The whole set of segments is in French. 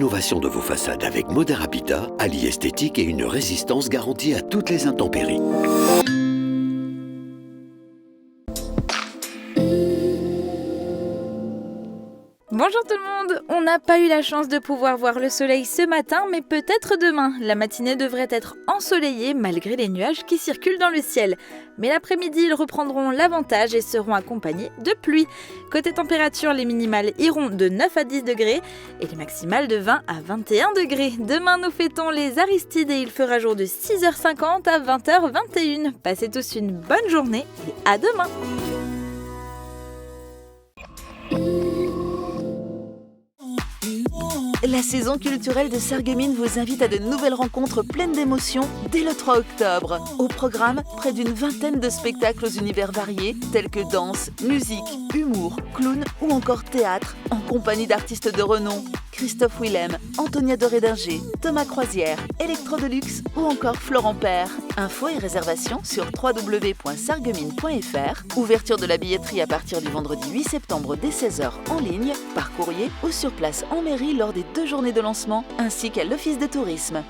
rénovation de vos façades avec Moderapita allie esthétique et une résistance garantie à toutes les intempéries. Bonjour tout le monde, on n'a pas eu la chance de pouvoir voir le soleil ce matin, mais peut-être demain. La matinée devrait être ensoleillée malgré les nuages qui circulent dans le ciel. Mais l'après-midi, ils reprendront l'avantage et seront accompagnés de pluie. Côté température, les minimales iront de 9 à 10 degrés et les maximales de 20 à 21 degrés. Demain, nous fêtons les Aristides et il fera jour de 6h50 à 20h21. Passez tous une bonne journée et à demain. La saison culturelle de Sarreguemines vous invite à de nouvelles rencontres pleines d'émotions dès le 3 octobre. Au programme, près d'une vingtaine de spectacles aux univers variés, tels que danse, musique, humour, clown ou encore théâtre, en compagnie d'artistes de renom. Christophe Willem, Antonia Doré-Dinger, Thomas Croisière, Electro Deluxe ou encore Florent Père. Infos et réservations sur www.sarreguemines.fr. Ouverture de la billetterie à partir du vendredi 8 septembre dès 16h en ligne, par courrier ou sur place en mairie lors des 2 journées de lancement, ainsi qu'à l'Office de tourisme.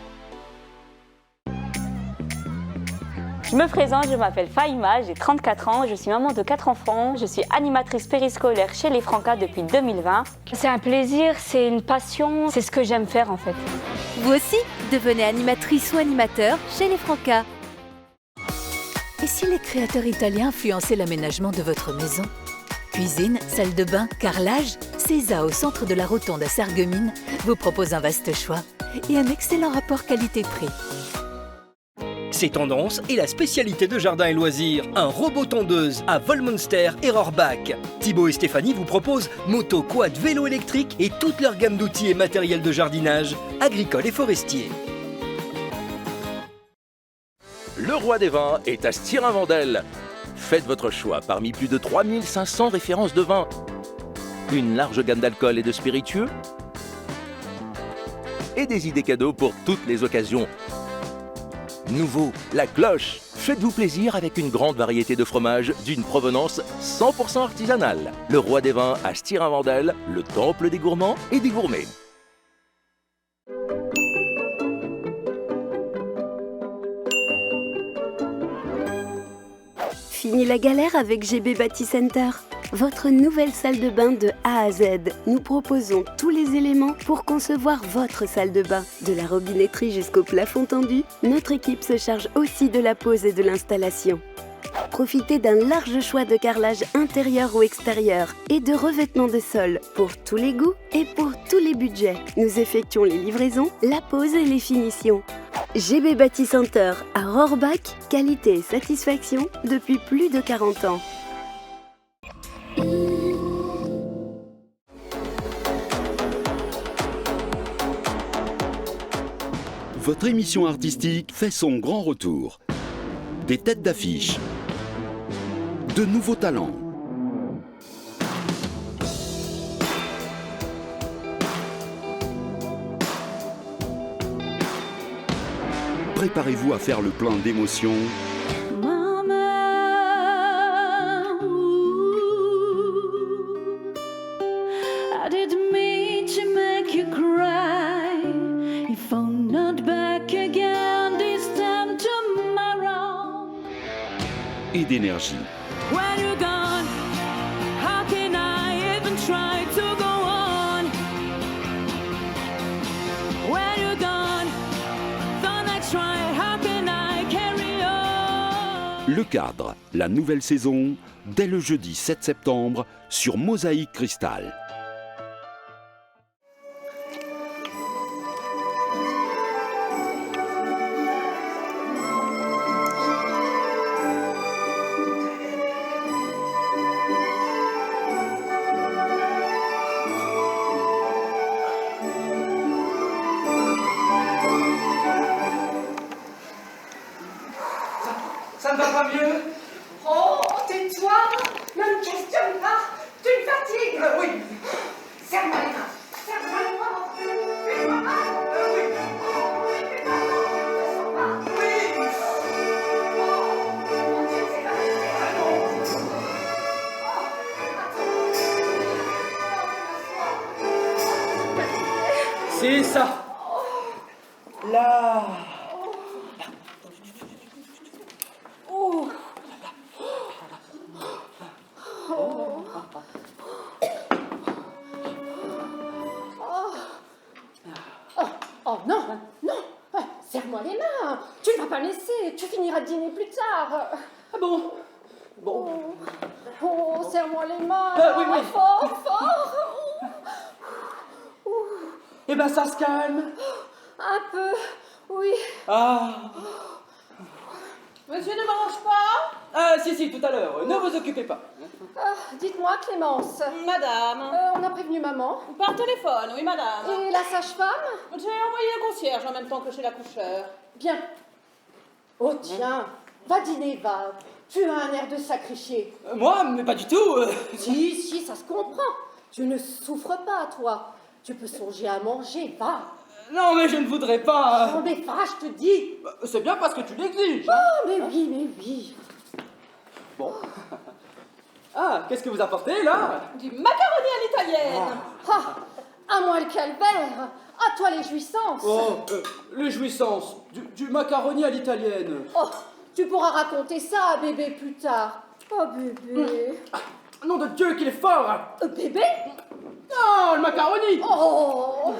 Je me présente, je m'appelle Fahima, j'ai 34 ans, je suis maman de 4 enfants, je suis animatrice périscolaire chez les Francas depuis 2020. C'est un plaisir, c'est une passion, c'est ce que j'aime faire en fait. Vous aussi, devenez animatrice ou animateur chez les Francas. Et si les créateurs italiens influençaient l'aménagement de votre maison ? Cuisine, salle de bain, carrelage, Cesa au centre de la Rotonde à Sarreguemines vous propose un vaste choix et un excellent rapport qualité-prix. C'est tendance et la spécialité de Jardin et Loisirs, un robot tondeuse à Volmonster et Rohrbach. Thibaut et Stéphanie vous proposent moto, quad, vélo électrique et toute leur gamme d'outils et matériel de jardinage, agricole et forestier. Le roi des vins est à Stirin-Wendel. Faites votre choix parmi plus de 3500 références de vins. Une large gamme d'alcool et de spiritueux. Et des idées cadeaux pour toutes les occasions. Nouveau, la cloche. Faites-vous plaisir avec une grande variété de fromages d'une provenance 100% artisanale. Le roi des vins à Stirin-Wendel, le temple des gourmands et des gourmets. Fini la galère avec GB Bâti Center. Votre nouvelle salle de bain de A à Z. Nous proposons tous les éléments pour concevoir votre salle de bain. De la robinetterie jusqu'au plafond tendu, notre équipe se charge aussi de la pose et de l'installation. Profitez d'un large choix de carrelage intérieur ou extérieur et de revêtements de sol pour tous les goûts et pour tous les budgets. Nous effectuons les livraisons, la pose et les finitions. GB Bâti Center à Rohrbach, qualité et satisfaction depuis plus de 40 ans. Votre émission artistique fait son grand retour. Des têtes d'affiche, de nouveaux talents. Préparez-vous à faire le plein d'émotions. Et d'énergie. Le cadre, la nouvelle saison, dès le jeudi 7 septembre sur Mosaïque Cristal. Ça ne va pas mieux? Oh, tais-toi! Ne me questionne pas! Tu me fatigues! Oui! Serre-moi les bras! Serre-moi les bras! Fais-moi mal! Oui! Oh, fais-moi mal! Oui! Oh, mon Dieu, c'est pas vrai! Ah non! Oh, attends! C'est ça. Là. Oh. Oh non, non, serre-moi les mains. Tu ne vas pas me laisser, tu finiras de dîner plus tard. Ah bon? Bon. Oh, serre-moi les mains. Oui, oui. Fort, fort. Eh ben ça se calme. Un peu, oui. Ah. Monsieur ne m'arrange pas? Ah si, tout à l'heure. Ne vous occupez pas. Dites-moi, Clémence. Madame. On a prévenu maman. Par téléphone, oui, madame. Et la sage-femme? J'ai envoyé le concierge en même temps que chez l'accoucheur. Bien. Oh tiens, va dîner, va. Tu as un air de sacrifié. Moi, mais pas du tout. Si, ça se comprend. Tu ne souffres pas, toi. Tu peux songer à manger, va. Non, mais je ne voudrais pas. Oh, mais va, je te dis. C'est bien parce que tu l'exiges. Oh, mais oui. Bon. Ah, qu'est-ce que vous apportez, là? Du macaroni à l'italienne. À moi le calvaire. À toi les jouissances. Oh, les jouissances. Du macaroni à l'italienne. Oh, tu pourras raconter ça à bébé plus tard. Oh, bébé. Nom de Dieu qu'il est fort. Bébé? Non, le macaroni. Oh.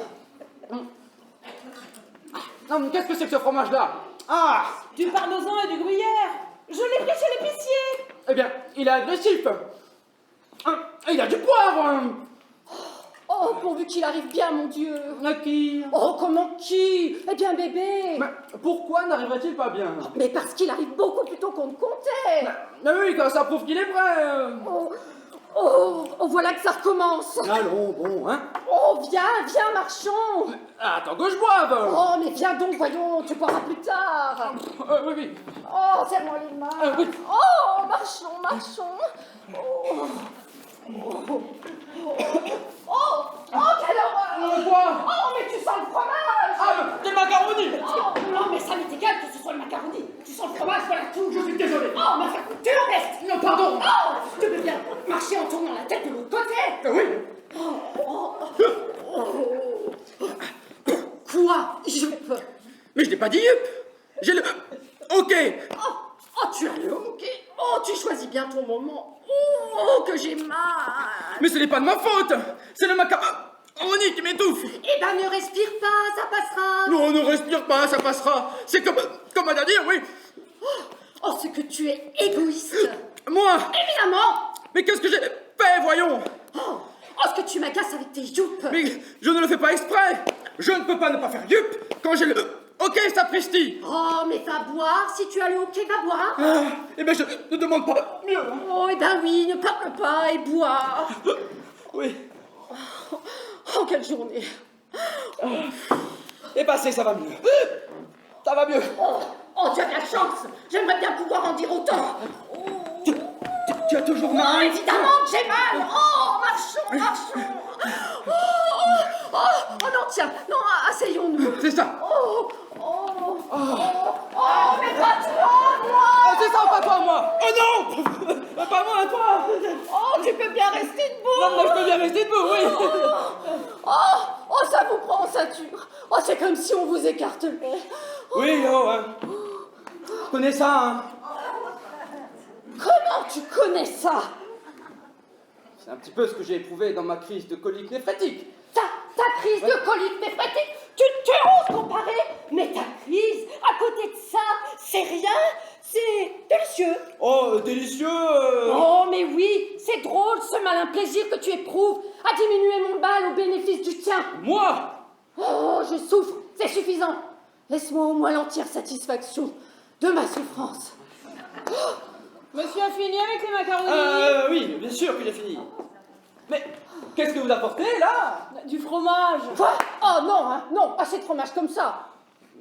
Non, mais qu'est-ce que c'est que ce fromage-là? Ah, Du parmesan et du gruyère. Je l'ai pris chez l'épicier. eh bien, il est agressif. Il a du poivre. Oh, pourvu qu'il arrive bien, mon Dieu. Qui? Oh, comment qui? Eh bien, bébé. Mais pourquoi n'arriverait-il pas bien? Mais parce qu'il arrive beaucoup plus tôt qu'on ne comptait. Mais oui, quand ça prouve qu'il est vrai. Oh, voilà que ça recommence. Allons, bon, hein? Oh, viens, marchons. Attends que je boive. Oh, mais viens donc, voyons, tu boiras plus tard. Oui. Oh, serre-moi les mains. Oui. Oh, marchons. Oh, quelle horreur. Quoi? Oh, mais tu sens le fromage. Ah, des macaronis. Oh, non, mais ça m'est égal que ce soit le macaroni. Tu sens le fromage, voilà tout. Je suis désolé. Oh, mais enfin, tu l'empestes. Non, pardon. Oh, tu peux bien marcher en tournant la tête de l'autre côté. Oui. Quoi? Jupe. Mais je n'ai pas dit yup. J'ai le... Ok. Oh, tu as le ok. Oh, tu choisis bien ton moment. Oh, que j'ai mal. Mais ce n'est pas de ma faute. C'est le macaroni qui m'étouffe. Eh ben, ne respire pas, ça passera. Non, ne respire pas, ça passera. C'est comme à dire, oui. Oh, c'est que tu es égoïste. Moi? Évidemment. Mais qu'est-ce que j'ai fait, voyons? Oh, ce que tu m'agaces avec tes joupes. Mais je ne le fais pas exprès. Je ne peux pas ne pas faire yup quand j'ai le... Ok, sapristi. Oh, mais va boire. Si tu as le ok, va boire. Eh ben, je ne demande pas mieux. Oh, eh ben oui, ne parle pas et bois. Oui. Oh, quelle journée. Et passé, ça va mieux. Ça va mieux. Oh, tu as de la chance. J'aimerais bien pouvoir en dire autant. Tu as toujours mal. Oh, évidemment que j'ai mal. Oh, marchons. Oh non, tiens. Non, asseyons-nous. C'est ça. Oh, mais pas toi, moi. C'est ça, pas toi, moi. Oh non. Pas moi, toi. Oh, tu peux bien rester debout. Non, je peux bien rester debout, oui. Oh, ça vous prend en ceinture. Oh, c'est comme si on vous écartelait. Oui, hein. Je connais ça, hein. Comment tu connais ça? C'est un petit peu ce que j'ai éprouvé dans ma crise de colique néphrétique. Ta crise de colique néphrétique, tu oses comparer? Mais ta crise, à côté de ça, c'est rien, c'est délicieux. Oh, délicieux. Oh, mais oui, c'est drôle ce malin plaisir que tu éprouves à diminuer mon bal au bénéfice du tien. Moi? Oh, je souffre, c'est suffisant. Laisse-moi au moins l'entière satisfaction de ma souffrance. Monsieur a fini avec les macaronis? Oui, bien sûr que j'ai fini. Mais qu'est-ce que vous apportez, là? Du fromage. Quoi? Oh non, hein, non, assez de fromage comme ça.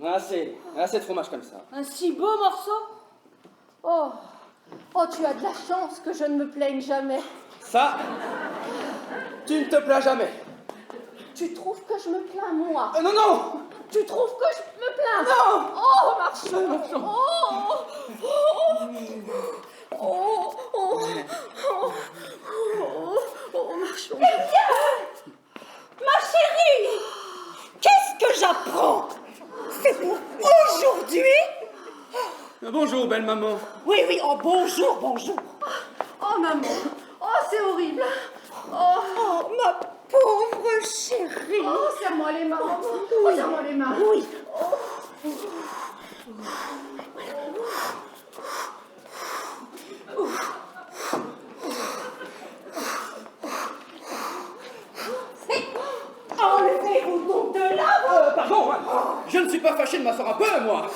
Assez de fromage comme ça. Un si beau morceau. Oh, tu as de la chance que je ne me plaigne jamais. Ça, tu ne te plains jamais. Tu trouves que je me plains, moi? Non. Tu trouves que je me plains? Non. Oh, marchons. Marchons. Eh bien, ma chérie, qu'est-ce Bonjour, belle maman. Oui, oui, oh bonjour, bonjour. Oh maman, oh c'est horrible. Oh, ma pauvre chérie. Oh, serre-moi les mains, maman. Oh, serre-moi les mains. Oui. Enlevez-vous donc de là. Pardon, hein. Je ne suis pas fâché de m'asseoir un peu, moi.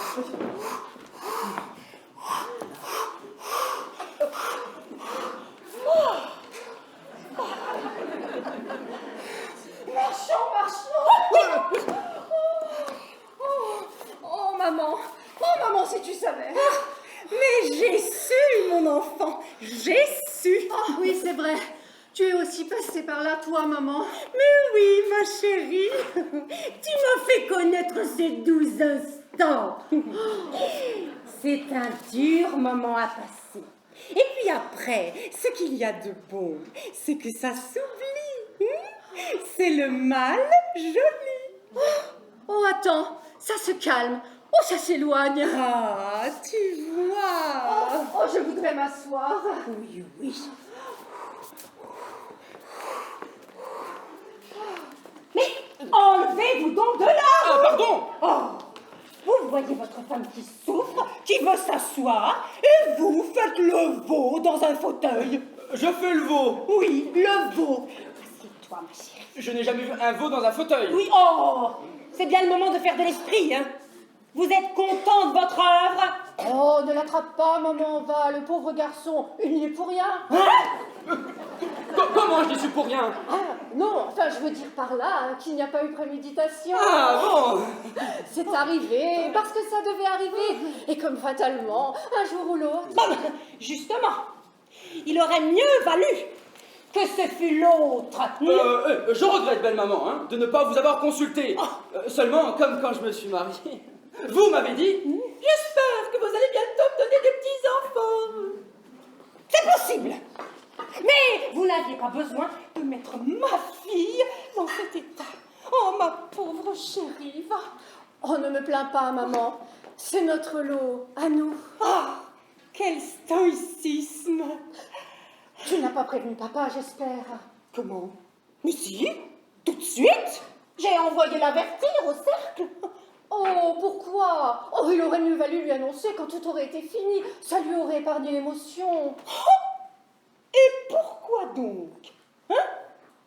Marchons. Oh maman, si tu savais. Mais j'ai su, mon enfant, j'ai su. Oh oui, c'est vrai. Tu es aussi passée par là, toi, maman. Mais oui, ma chérie, tu m'as fait connaître ces 12 instants. C'est un dur moment à passer. Et puis après, ce qu'il y a de bon, c'est que ça s'oublie. C'est le mal joli. Oh, attends, ça se calme. Oh, ça s'éloigne. Ah, tu vois. Oh, je voudrais m'asseoir. Oui, oui. Mais enlevez-vous donc de là. Ah, pardon. Oh, vous voyez votre femme qui souffre, qui veut s'asseoir, et vous faites le veau dans un fauteuil. Je fais le veau. Oui, le veau. Assieds-toi, ma chérie. Je n'ai jamais vu un veau dans un fauteuil. Oui, oh, c'est bien le moment de faire de l'esprit, hein. Vous êtes content de votre œuvre? Oh, ne l'attrape pas, maman, va, le pauvre garçon, il n'y est pour rien. Comment je n'y suis pour rien? Ah, non, enfin, je veux dire par là hein, qu'il n'y a pas eu préméditation. Ah bon? C'est arrivé, parce que ça devait arriver. Et comme fatalement, un jour ou l'autre. Bon, justement, il aurait mieux valu que ce fut l'autre. Je regrette, belle maman, hein, de ne pas vous avoir consulté. Seulement, comme quand je me suis marié, vous m'avez dit, j'espère que vous allez bientôt me donner des petits-enfants. C'est possible. Mais vous n'aviez pas besoin de mettre ma fille dans cet état. Oh, ma pauvre chérie, va. Oh, ne me plains pas, maman. C'est notre lot, à nous. Ah, quel stoïcisme. Tu n'as pas prévenu papa, j'espère. Comment? Mais si, tout de suite. J'ai envoyé l'avertir au cercle. Oh, pourquoi? Oh, il aurait mieux valu lui annoncer quand tout aurait été fini. Ça lui aurait épargné l'émotion. Et pourquoi donc? Hein?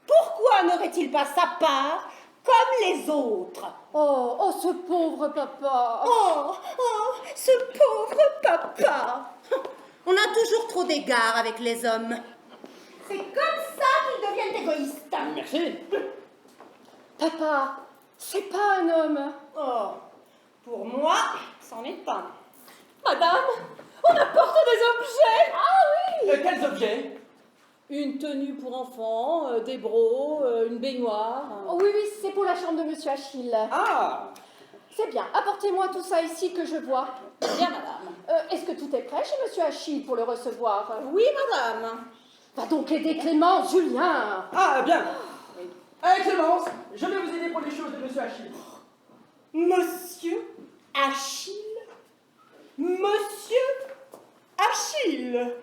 Pourquoi n'aurait-il pas sa part comme les autres? Oh, ce pauvre papa. Oh, ce pauvre papa. On a toujours trop d'égards avec les hommes. C'est comme ça qu'ils deviennent égoïstes. Merci. Papa, c'est pas un homme. Oh, pour moi, c'en est pas. Madame, on apporte des objets. Ah oui. Quels objets? Une tenue pour enfants, des brocs, une baignoire. Oh, oui, c'est pour la chambre de Monsieur Achille. Ah. C'est bien, apportez-moi tout ça ici que je vois. Bien, madame. Est-ce que tout est prêt chez Monsieur Achille pour le recevoir? Oui, madame. Va donc aider Clémence, Julien. Ah, bien. Clémence, je vais vous aider pour les choses de Monsieur Achille. Monsieur Achille? Monsieur Achille?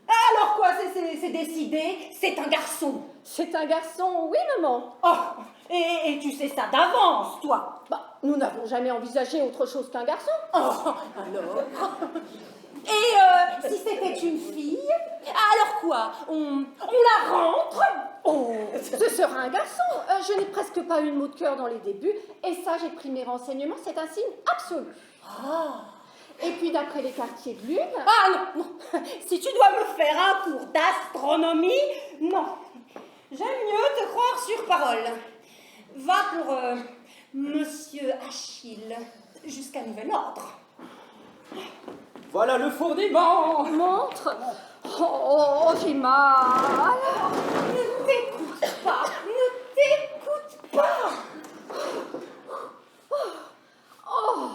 Alors quoi, c'est décidé, c'est un garçon. C'est un garçon, oui, maman. Oh, et tu sais ça d'avance, toi. Bah, nous n'avons jamais envisagé autre chose qu'un garçon. Oh, alors. Et si c'était une fille, alors quoi, on la rentre? Oh, ce sera un garçon. Je n'ai presque pas eu le mot de cœur dans les débuts, et ça, j'ai pris mes renseignements, c'est un signe absolu. Ah. Et puis d'après les quartiers de lune... Ah non, non, si tu dois me faire un cours d'astronomie, non. J'aime mieux te croire sur parole. Va pour Monsieur Achille, jusqu'à nouvel ordre. Voilà le fourniment. Montre. Oh, j'ai mal. Ne t'écoute pas, ne t'écoute pas. Oh,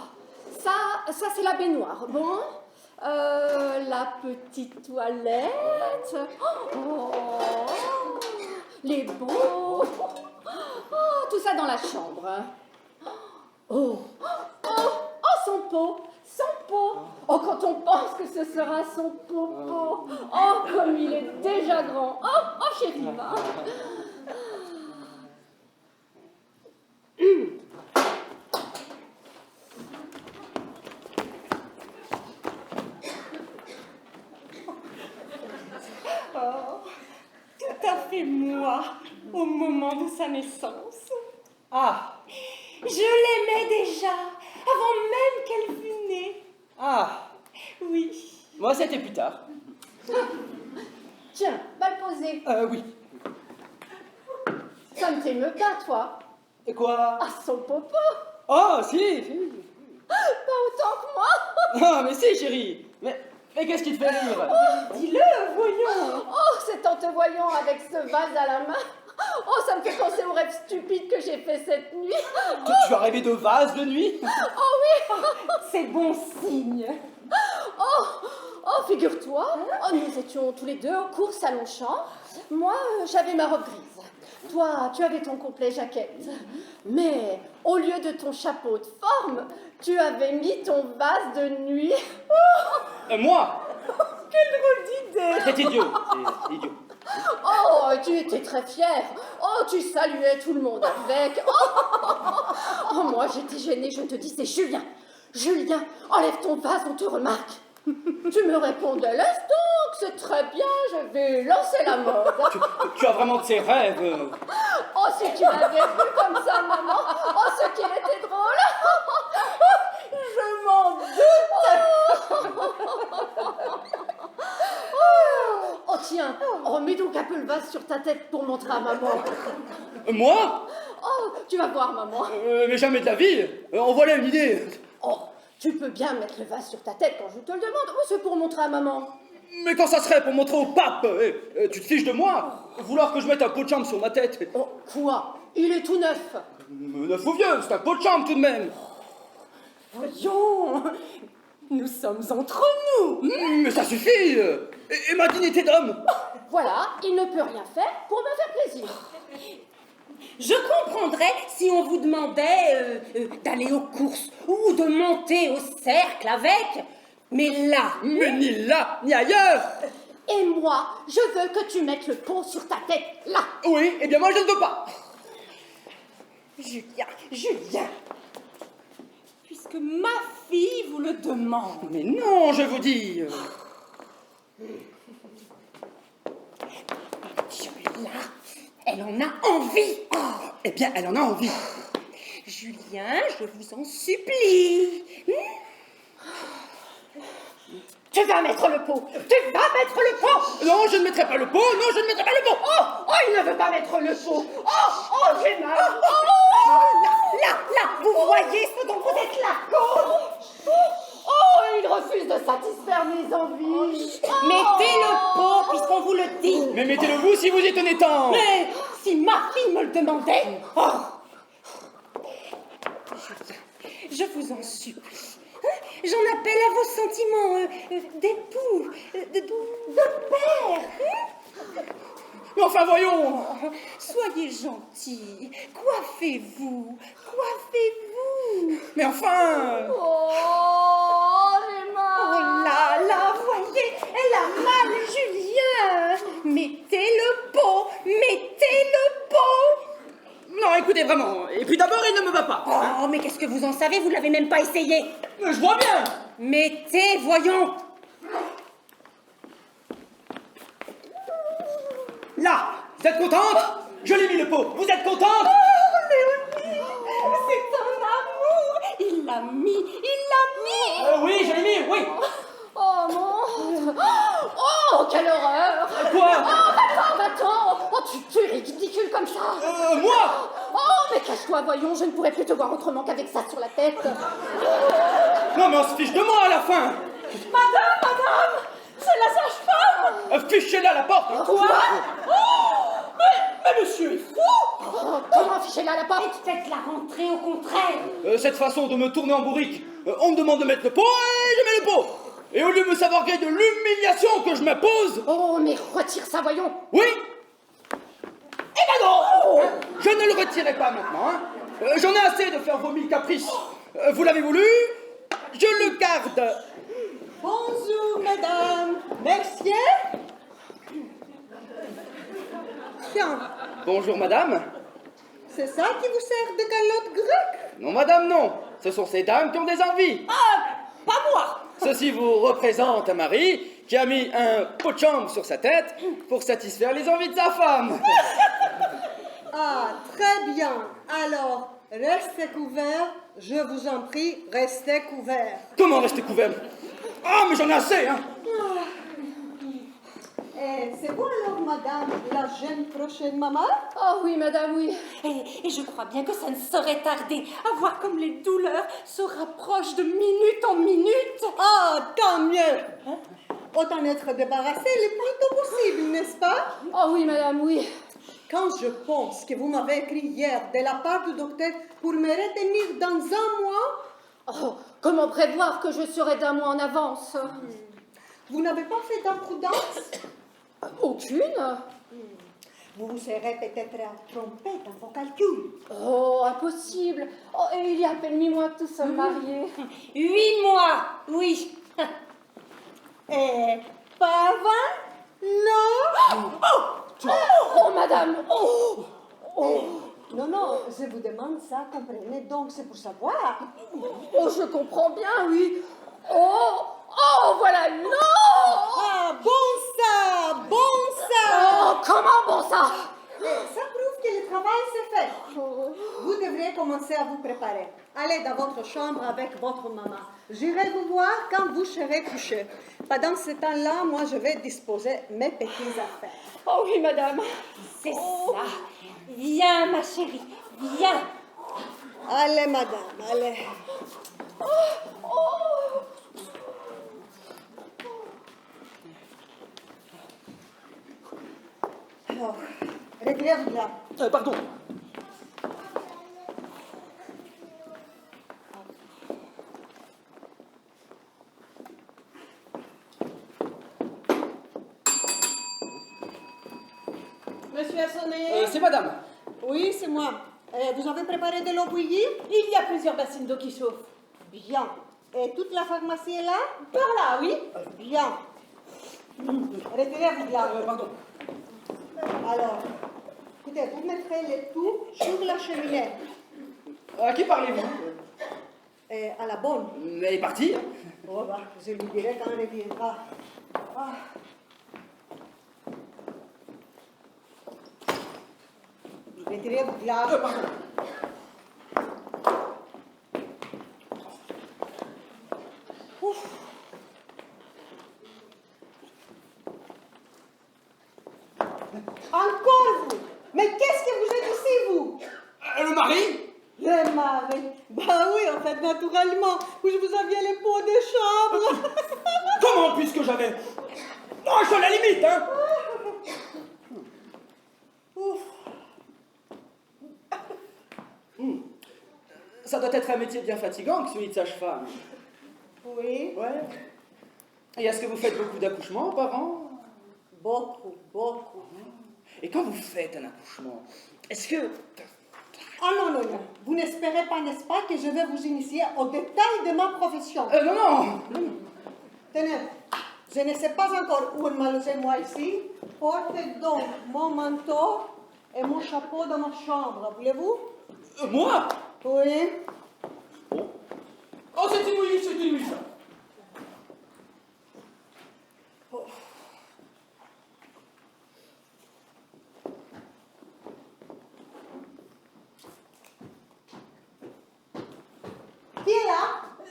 ça c'est la baignoire. Bon, la petite toilette. Oh, les beaux. Oh, tout ça dans la chambre. Oh, son pot, son popo. Oh, quand on pense que ce sera son popo. Oh, comme il est déjà grand. Oh, chérie, va. Oh, tout à fait moi, au moment de sa naissance. Ah, Je l'aimais déjà, avant même qu'elle fût née. ah, Oui. moi c'était plus tard. Tiens, mal posé. Oui. Ça ne t'émeut pas, toi? Et quoi? Ah, son popo. Oh, si. Pas autant que moi. Ah, mais si, chérie. Mais qu'est-ce qui te fait rire? Dis-le, voyons. Oh, c'est en te voyant avec ce vase à la main. Oh, ça me fait penser au rêve stupide que j'ai fait cette nuit. Tu as rêvé de vase de nuit? Oh oui. C'est bon signe. Oh, figure-toi, nous étions tous les deux au cours à Longchamp. Moi, j'avais ma robe grise. Toi, tu avais ton complet jaquette. Mais au lieu de ton chapeau de forme, tu avais mis ton vase de nuit. Moi? Quelle drôle d'idée! C'est idiot, c'est idiot. Oh, tu étais très fière. Oh, tu saluais tout le monde avec. Oh, moi, j'étais gênée. Je te disais, Julien, enlève ton vase, on te remarque. Tu me répondais, laisse donc, c'est très bien, je vais lancer la mode. Tu as vraiment de ces rêves. Oh, si tu l'avais vu comme ça, maman, oh, ce qu'il était drôle. Je m'en doute. Oh, tiens, remets donc un peu le vase sur ta tête pour montrer à maman. Moi? Oh, tu vas voir, maman. Mais jamais de la vie. En voilà une idée. Oh, tu peux bien mettre le vase sur ta tête quand je te le demande, ou c'est pour montrer à maman? Mais quand ça serait pour montrer au pape? Tu te fiches de moi? Vouloir que je mette un pot de chambre sur ma tête? Oh, quoi? Il est tout neuf. Neuf ou vieux, c'est un pot de chambre tout de même. Voyons, nous sommes entre nous. Mais ça suffit. Et ma dignité d'homme? Voilà, il ne peut rien faire pour me faire plaisir. Je comprendrais si on vous demandait d'aller aux courses ou de monter au cercle avec, mais là... Mais ni là, ni ailleurs. Et moi, je veux que tu mettes le pot sur ta tête, là. Oui, eh bien moi je ne veux pas. Julien, puisque ma fille vous le demande... Mais non, je vous dis. Julien, elle en a envie. Oh, eh bien, elle en a envie. Julien, je vous en supplie. Tu vas mettre le pot. Tu vas mettre le pot. Non, je ne mettrai pas le pot. Non, je ne mettrai pas le pot. Oh, il ne veut pas mettre le pot. Oh, j'ai mal. Là, vous voyez ce dont vous êtes la cause. Oh, il refuse de satisfaire mes envies. Mettez le pot, puisqu'on vous le dit. Mais mettez-le vous si vous y tenez tant. Mais si ma fille me le demandait... Oh. Je vous en supplie. J'en appelle à vos sentiments d'époux, de père. Mais enfin, voyons. Soyez gentil. Coiffez-vous. Coiffez-vous. Mais enfin. Oh, j'ai mal. Oh là, voyez, elle a mal, Julien. Mettez le pot. Mettez le pot. Non, écoutez, vraiment. Et puis d'abord, il ne me va pas. Oh, mais qu'est-ce que vous en savez? Vous l'avez même pas essayé. Je vois bien. Mettez, voyons. Là, vous êtes contente? Je l'ai mis le pot. Vous êtes contente? Oh, Léonie, c'est un amour. Il l'a mis. Oui, je l'ai mis, oui. Oh, mon. Oh, quelle horreur. Quoi? Oh, va-t'en. Oh, tu es ridicule comme ça. Moi? Oh, mais cache-toi, voyons, je ne pourrais plus te voir autrement qu'avec ça sur la tête. Non, mais on se fiche de moi à la fin. Madame, c'est la sage-femme. Fichez-la à la porte. Hein. Quoi? Mais monsieur est fou. Oh, comment afficher-la à la porte? Faites-la rentrer au contraire. Cette façon de me tourner en bourrique. On me demande de mettre le pot et je mets le pot. Et au lieu de me savoir gré de l'humiliation que je m'impose... Oh, mais retire ça, voyons. Oui. Eh ben non. Je ne le retirerai pas maintenant. Hein. J'en ai assez de faire vos mille caprices. Vous l'avez voulu? je le garde. Bonjour, mesdames. Merci. Tiens, Bonjour, madame. c'est ça qui vous sert de calotte grecque? Non, madame, non. Ce sont ces dames qui ont des envies. Pas moi. Ceci vous représente un mari qui a mis un pot de chambre sur sa tête pour satisfaire les envies de sa femme. Ah, très bien. Alors, restez couverts. Je vous en prie, restez couverts. Comment rester couvert? Ah, mais j'en ai assez, hein. Et c'est vous alors, madame, la jeune prochaine maman? Oh oui, madame, oui. Et je crois bien que ça ne saurait tarder à voir comme les douleurs se rapprochent de minute en minute. Ah, tant mieux. Autant être débarrassé le plus tôt possible, n'est-ce pas? Oh oui, madame, oui. Quand je pense que vous m'avez écrit hier de la part du docteur pour me retenir dans un mois... Oh, comment prévoir que je serai d'un mois en avance? Vous n'avez pas fait d'imprudence? Aucune. Vous vous serez peut-être trompé dans vos calculs. Oh, impossible. Oh, et il y a à peine 8 mois que nous sommes mariés. 8 mois, oui. Et pas 20? Non? Oh, madame. Oh. Non, non, je vous demande ça, comprenez donc, c'est pour savoir. Oh, je comprends bien, oui. Oh, voilà, non. Ah, bon ça. Oh, comment bon ça? Ça prouve que le travail s'est fait. Vous devrez commencer à vous préparer. Allez dans votre chambre avec votre maman. J'irai vous voir quand vous serez couché. Pendant ce temps-là, moi, je vais disposer mes petites affaires. Oh oui, madame. C'est ça. Viens, ma chérie, viens. Allez, madame, allez. Alors, retirez-vous là. Pardon. Monsieur a sonné. C'est madame. Oui, c'est moi. Vous avez préparé de l'eau bouillie? Il y a plusieurs bassines d'eau qui chauffent. Bien. Et toute la pharmacie est là? Par là, oui. Bien. Retirez-vous là. Pardon. Alors, écoutez, vous mettrez le tout sur la cheminée. À qui parlez-vous? À la bonne. Elle est partie. Oh, bah, je lui dirai quand elle viendra. Ah. Retirez-vous là. Pardon. Ouf. Encore vous? Mais qu'est-ce que vous êtes ici, vous? Le mari? Le mari. Bah oui, en fait, naturellement. Où vous aviez les pots de chambre. Comment, puisque j'avais... Non, je suis à la limite, hein. Ouf. Ça doit être un métier bien fatigant que celui de sage-femme. Oui. Ouais. Et est-ce que vous faites beaucoup d'accouchements par an? Beaucoup, beaucoup. Et quand vous faites un accouchement, est-ce que... Ah non, non, non. Vous n'espérez pas, n'est-ce pas, que je vais vous initier au détail de ma profession? Non, non. Tenez, je ne sais pas encore où m'a logé moi ici. Portez donc mon manteau et mon chapeau dans ma chambre, voulez-vous? Moi? Oui. Oh, c'est inouï, ça. Oh. Qui est là?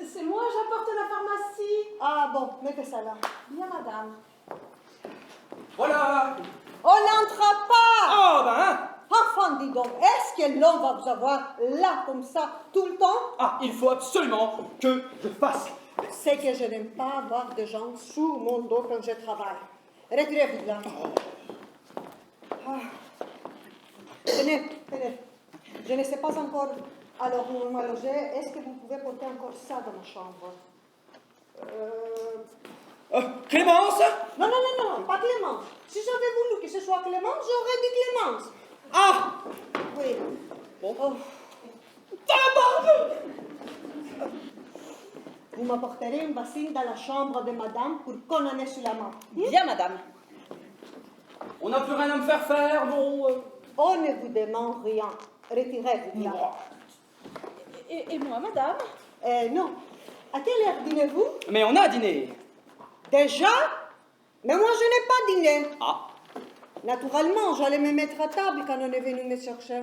C'est moi, j'apporte la pharmacie. Ah bon, mettez ça là. Bien, madame. Voilà. On n'entre pas! Ah, ben, Enfin, dis donc, est-ce que l'on va vous avoir là, comme ça, tout le temps? Ah, il faut absolument que je fasse. C'est que je n'aime pas avoir de gens sous mon dos quand je travaille. Retirez-vous de là. Ah. Tenez, tenez. Je ne sais pas encore alors où on m'a logé. Est-ce que vous pouvez porter encore ça dans ma chambre? Clémence? Non, non, non, non, pas Clémence. Si j'avais voulu que ce soit Clémence, j'aurais dit Clémence. Ah! Oui. Bon. Oh. Tabarde! vous m'apporterez une bassine dans la chambre de madame pour qu'on en ait sur la main. Bien, madame. On n'a plus rien à me faire faire, bon... On ne vous demande rien. Retirez-vous là. Et moi, madame? Non. À quelle heure dînez-vous? Mais on a dîné. Déjà? Mais moi, je n'ai pas dîné. Ah. Naturellement, j'allais me mettre à table quand on est venu me chercher.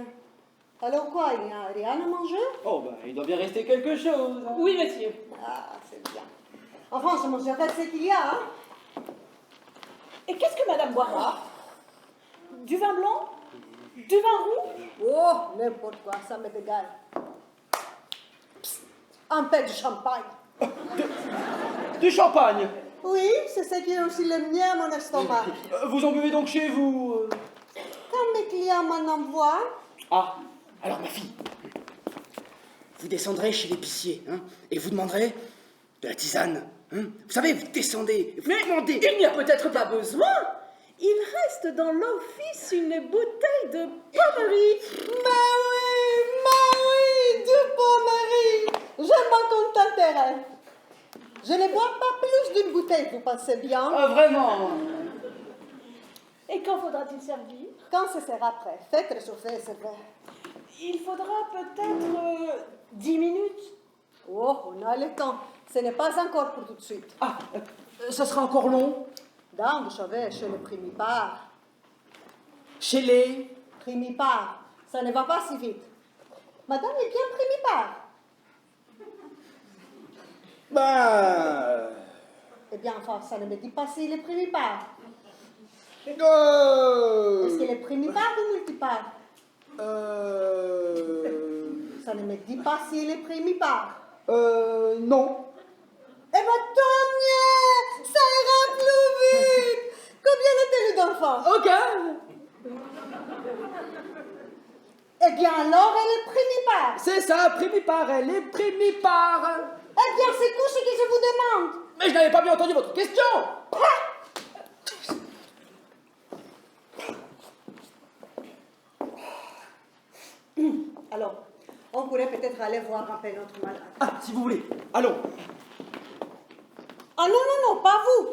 Alors quoi, il n'y a rien à manger? Oh, ben, il doit bien rester quelque chose. Hein. Oui, monsieur. Ah, c'est bien. Enfin, je mangerai ce qu'il y a, hein. Et qu'est-ce que madame boira? Du vin blanc? Du vin rouge? Oh, n'importe quoi, ça m'est égal. Psst, un peu de champagne. Du champagne? Oui, c'est ce qui est aussi le mien à mon estomac. Vous en buvez donc chez vous Quand mes clients m'en envoient... Ah, alors ma fille, vous descendrez chez l'épicier, hein, et vous demanderez de la tisane. Hein. Vous savez, vous descendez, vous demandez. Il n'y a peut-être pas besoin. Il reste dans l'office une bouteille de pommerie. Mais oui, du pommerie. Je m'en contenterai. Je ne bois pas plus d'une bouteille, vous pensez bien? Ah, vraiment? Et quand faudra-t-il servir? Quand ce sera prêt. Faites réchauffer ce verre. Il faudra peut-être 10 minutes. Oh, on a le temps. Ce n'est pas encore pour tout de suite. Ah, ça sera encore long? Donc, vous savez, chez les primipares. Chez les primipares. Ça ne va pas si vite. Madame est bien primipare. Ben... Eh bien, enfin, ça ne me dit pas s'il est primipare. Est-ce qu'il est primipare ou multipare? Ça ne me dit pas s'il est primipare. Non. Eh bien, tant mieux! Ça ira plus vite! Combien est-elle d'enfants? Ok. Eh bien, alors, elle est primipare. C'est ça, primipare, elle est primipare. Eh bien, c'est tout ce que je vous demande. Mais je n'avais pas bien entendu votre question. Alors, on pourrait peut-être aller voir un peu notre malade. Ah, si vous voulez, allons. Ah non, pas vous.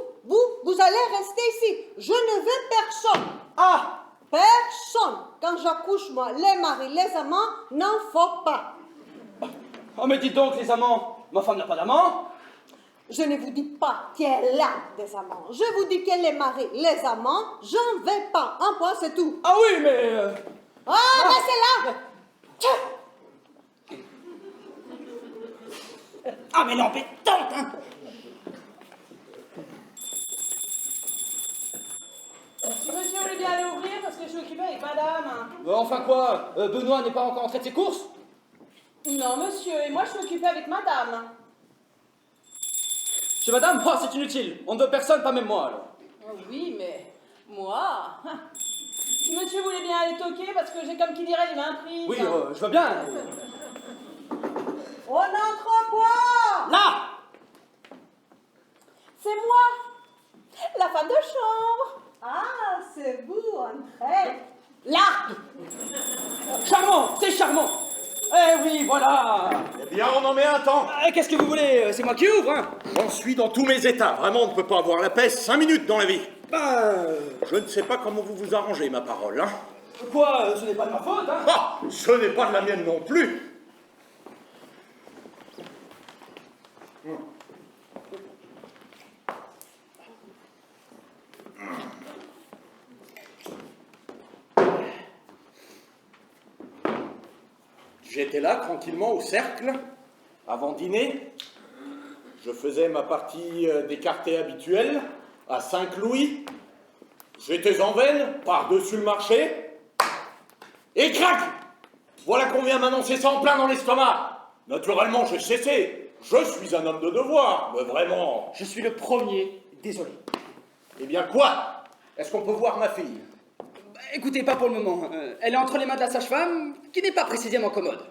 Vous allez rester ici. Je ne veux personne. Ah! Personne. Quand j'accouche, moi, les maris, les amants, n'en faut pas. Oh, mais dites donc, les amants, ma femme n'a pas d'amant. Je ne vous dis pas qu'elle a des amants. Je vous dis qu'elle est mariée. Les amants, j'en veux pas. Un point, c'est tout. Ah oui, mais... Ah, ben c'est là. Ah, mais l'embêtante, hein. Si monsieur voulait bien aller ouvrir, parce que je suis occupée avec madame. Enfin quoi, Benoît n'est pas encore entré de ses courses? Non, monsieur, et moi je suis occupée avec madame. Chez madame, oh, c'est inutile. On ne veut personne, pas même moi, alors. Oh, oui, mais moi... Si monsieur voulait bien aller toquer, parce que j'ai comme qui dirait les mains prises. Oui, je veux bien. On entre quoi? Là! C'est moi, la femme de chambre. Ah, c'est vous, entrez. Là! Charmant, c'est charmant. Eh oui, voilà. Eh bien, on en met un temps. Qu'est-ce que vous voulez? C'est moi qui ouvre, hein. J'en suis dans tous mes états. Vraiment, on ne peut pas avoir la paix 5 minutes dans la vie. Je ne sais pas comment vous vous arrangez, ma parole, hein. Quoi? Ce n'est pas de ma faute, hein. Ah, ce n'est pas de la mienne non plus. J'étais là, tranquillement, au cercle, avant dîner. Je faisais ma partie d'écarté habituelle, à 5 louis. J'étais en veine, par-dessus le marché. Et crac! Voilà qu'on vient m'annoncer ça en plein dans l'estomac. Naturellement, j'ai cessé. Je suis un homme de devoir, mais vraiment... Je suis le premier, désolé. Eh bien quoi? Est-ce qu'on peut voir ma fille? Écoutez, pas pour le moment. Elle est entre les mains de la sage-femme, qui n'est pas précisément commode.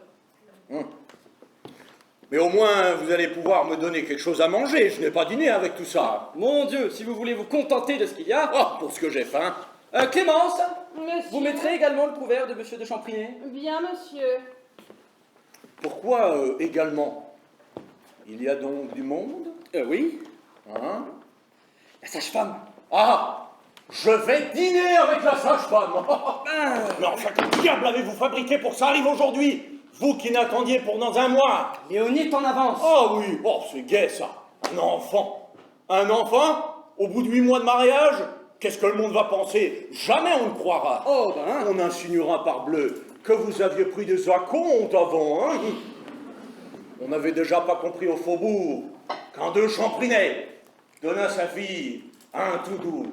Mais au moins, vous allez pouvoir me donner quelque chose à manger. Je n'ai pas dîné avec tout ça. Mon Dieu, si vous voulez vous contenter de ce qu'il y a... Oh, pour ce que j'ai faim. Clémence, Monsieur. vous mettrez également le couvert de monsieur de Champrinet? Bien, monsieur. Pourquoi également? Il y a donc du monde? Oui. Hein? La sage-femme? Ah! Je vais dîner avec la sage-femme! Mais enfin, quel diable avez-vous fabriqué pour que ça arrive aujourd'hui? Vous qui n'attendiez pour dans un mois! Léonie, t'en avance! Ah oui, oh, c'est gai ça! Un enfant! Un enfant? Au bout de 8 mois de mariage? Qu'est-ce que le monde va penser? Jamais on ne croira! Oh ben! On insinuera parbleu que vous aviez pris des acomptes avant, hein? On n'avait déjà pas compris au faubourg quand 2 Champrinet donnent à sa fille un tout doux.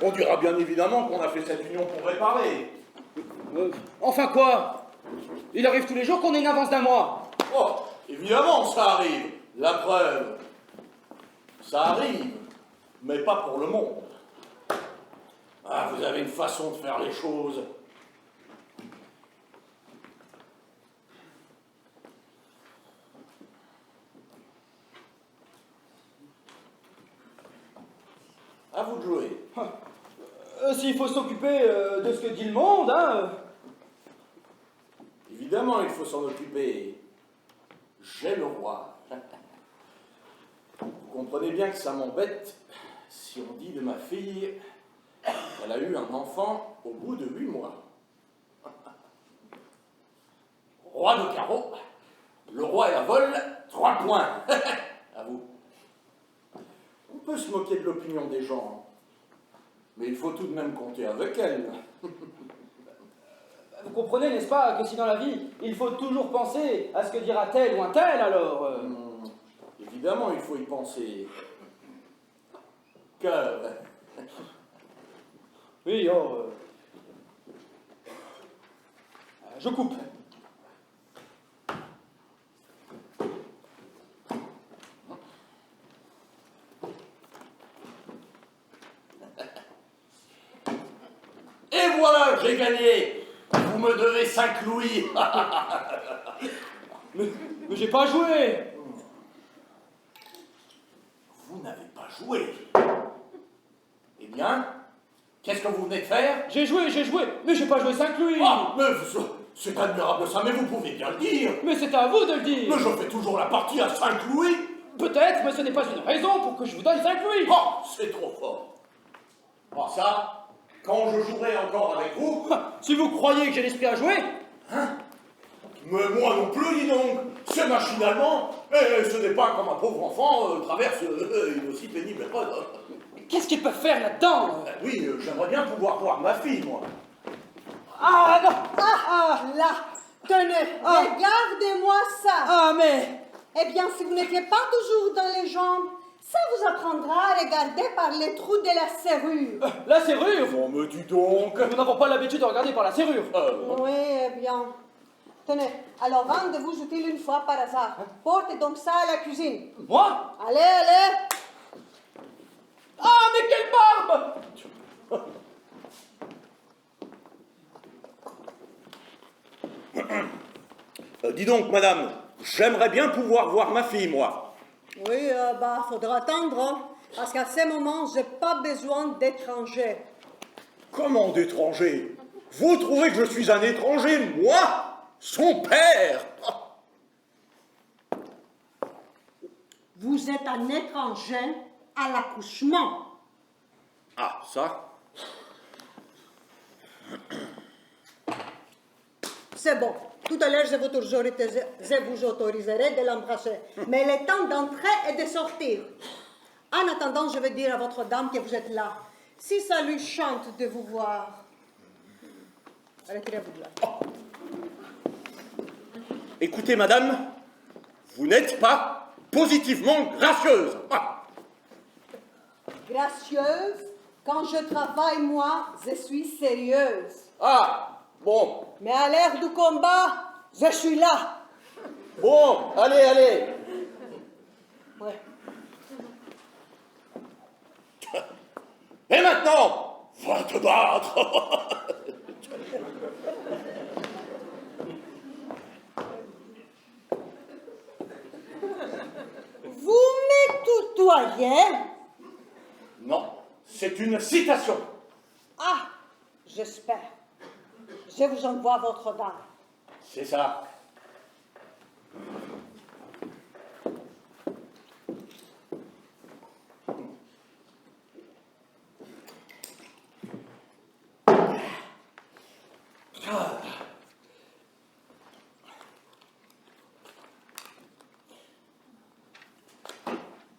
On dira bien évidemment qu'on a fait cette union pour réparer. Enfin quoi? Il arrive tous les jours qu'on ait une avance d'un mois. Oh, évidemment ça arrive. La preuve. Ça arrive, mais pas pour le monde. Ah, vous avez une façon de faire les choses. À vous de jouer. S'il faut s'occuper de ce que dit le monde, hein. Évidemment, il faut s'en occuper. J'ai le roi. Vous comprenez bien que ça m'embête si on dit de ma fille qu'elle a eu un enfant au bout de 8 mois. Roi de carreau, le roi et la vole, 3 points. À vous. On peut se moquer de l'opinion des gens, mais il faut tout de même compter avec elle. Vous comprenez, n'est-ce pas, que si dans la vie, il faut toujours penser à ce que dira tel ou un tel, alors... Évidemment, il faut y penser. Cœur. Oui, oh... je coupe. Et voilà, j'ai gagné. Vous me devez 5 louis. mais j'ai pas joué. Vous n'avez pas joué. Eh bien, qu'est-ce que vous venez de faire? J'ai joué, mais j'ai pas joué 5 louis. Ah, mais c'est admirable ça, mais vous pouvez bien le dire. Mais c'est à vous de le dire. Mais je fais toujours la partie à 5 louis. Peut-être, mais ce n'est pas une raison pour que je vous donne 5 louis. Oh, c'est trop fort. Ah ça, quand je jouerai encore avec vous... Si vous croyez que j'ai l'esprit à jouer... Hein? Mais moi non plus, dis donc. C'est machinalement. Et ce n'est pas comme un pauvre enfant traverse une aussi pénible épreuve. Qu'est-ce qu'ils peuvent faire là-dedans? Oui, j'aimerais bien pouvoir voir ma fille, moi. Ah non! Ah, là! Tenez, regardez-moi ça! Ah, mais... Eh bien, si vous n'étiez pas toujours dans les jambes, ça vous apprendra à regarder par les trous de la serrure. La serrure? On me dit donc. Nous n'avons pas l'habitude de regarder par la serrure. Oui, eh bien. Tenez, alors rendez-vous utile une fois par hasard. Portez donc ça à la cuisine. Moi? Allez, allez! Ah, mais quelle barbe! Dis donc, madame, j'aimerais bien pouvoir voir ma fille, moi. Oui, faudra attendre, hein, parce qu'à ce moment, j'ai pas besoin d'étrangers. Comment d'étranger? Vous trouvez que je suis un étranger, moi? Son père? Vous êtes un étranger à l'accouchement. Ah, ça? C'est bon. Tout à l'heure, je vous autoriserai de l'embrasser. Mais il est temps d'entrer et de sortir. En attendant, je vais dire à votre dame que vous êtes là. Si ça lui chante de vous voir. Retirez-vous de là. Oh. Écoutez, madame, vous n'êtes pas positivement gracieuse. Ah. Gracieuse? Quand je travaille, moi, je suis sérieuse. Ah, bon. Mais à l'ère du combat, je suis là. Bon, allez, allez. Ouais. Et maintenant, va te battre. Vous me tutoyez? Non, c'est une citation. Ah, j'espère. Je vous envoie votre dame. C'est ça.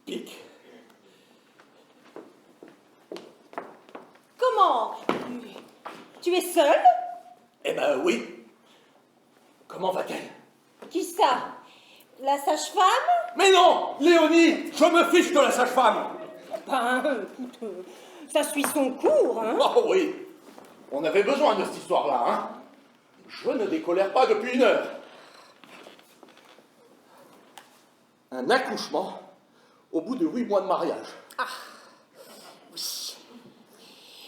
Pique. Comment? Tu es seule? Eh ben oui. Comment va-t-elle? Qui ça? La sage-femme? Mais non, Léonie, je me fiche de la sage-femme. Ben, écoute, ça suit son cours, hein? Oh oui, on avait besoin de cette histoire-là, hein. Je ne décolère pas depuis 1 heure. Un accouchement au bout de 8 mois de mariage. Ah, oui.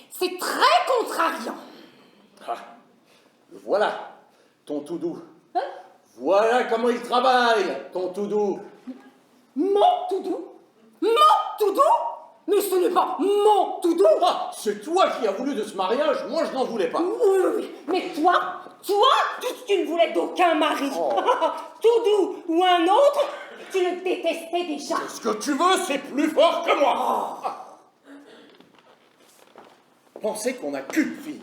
C'est très contrariant. Ah, voilà, ton tout doux. Hein? Voilà comment il travaille, ton tout doux. Mon tout doux? Mon tout doux? Mais ce n'est pas mon tout doux. Ah, c'est toi qui as voulu de ce mariage, moi je n'en voulais pas. Oui, mais toi, tu ne voulais d'aucun mari. Oh. Tout doux ou un autre, tu le détestais déjà. Ce que tu veux, c'est plus fort que moi. Oh. Pensez qu'on n'a qu'une fille,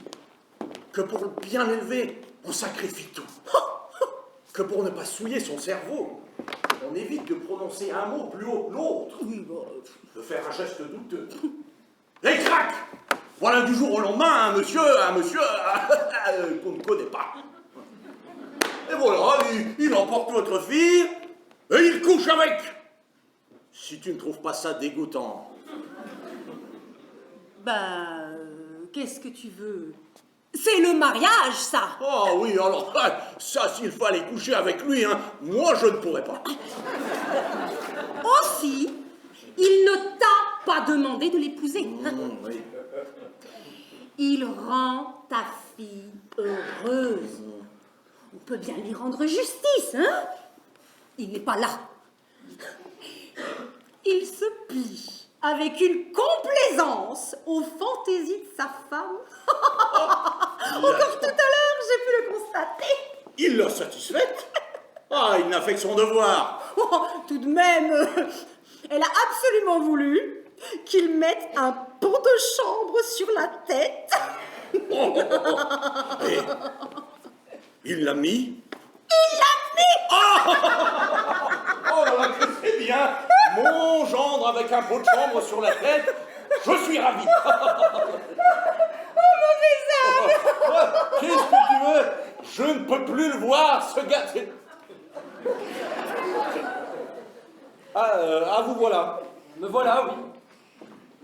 que pour le bien élever, on sacrifie tout. Que pour ne pas souiller son cerveau, on évite de prononcer un mot plus haut que l'autre, de faire un geste douteux. Et crac! Voilà du jour au lendemain un monsieur qu'on ne connaît pas. Et voilà, il emporte votre fille et il couche avec. Si tu ne trouves pas ça dégoûtant. Ben, qu'est-ce que tu veux? C'est le mariage, ça. Oh oui, alors ça, s'il fallait coucher avec lui, hein, moi je ne pourrais pas. Aussi, il ne t'a pas demandé de l'épouser. Oui. Il rend ta fille heureuse. On peut bien lui rendre justice, hein? Il n'est pas là. Il se plie avec une complaisance aux fantaisies de sa femme. Encore tout à l'heure, j'ai pu le constater. Il l'a satisfaite. Ah, il n'a fait que son devoir. Oh, tout de même, elle a absolument voulu qu'il mette un pont de chambre sur la tête. Et il l'a mis. Il l'a mis. Oh là là, que c'est bien. Mon gendre avec un pot de chambre sur la tête. Je suis ravi. Oh, mauvais âme. Qu'est-ce que tu veux? Je ne peux plus le voir, ce gars. Ah, vous voilà. Me voilà, oui.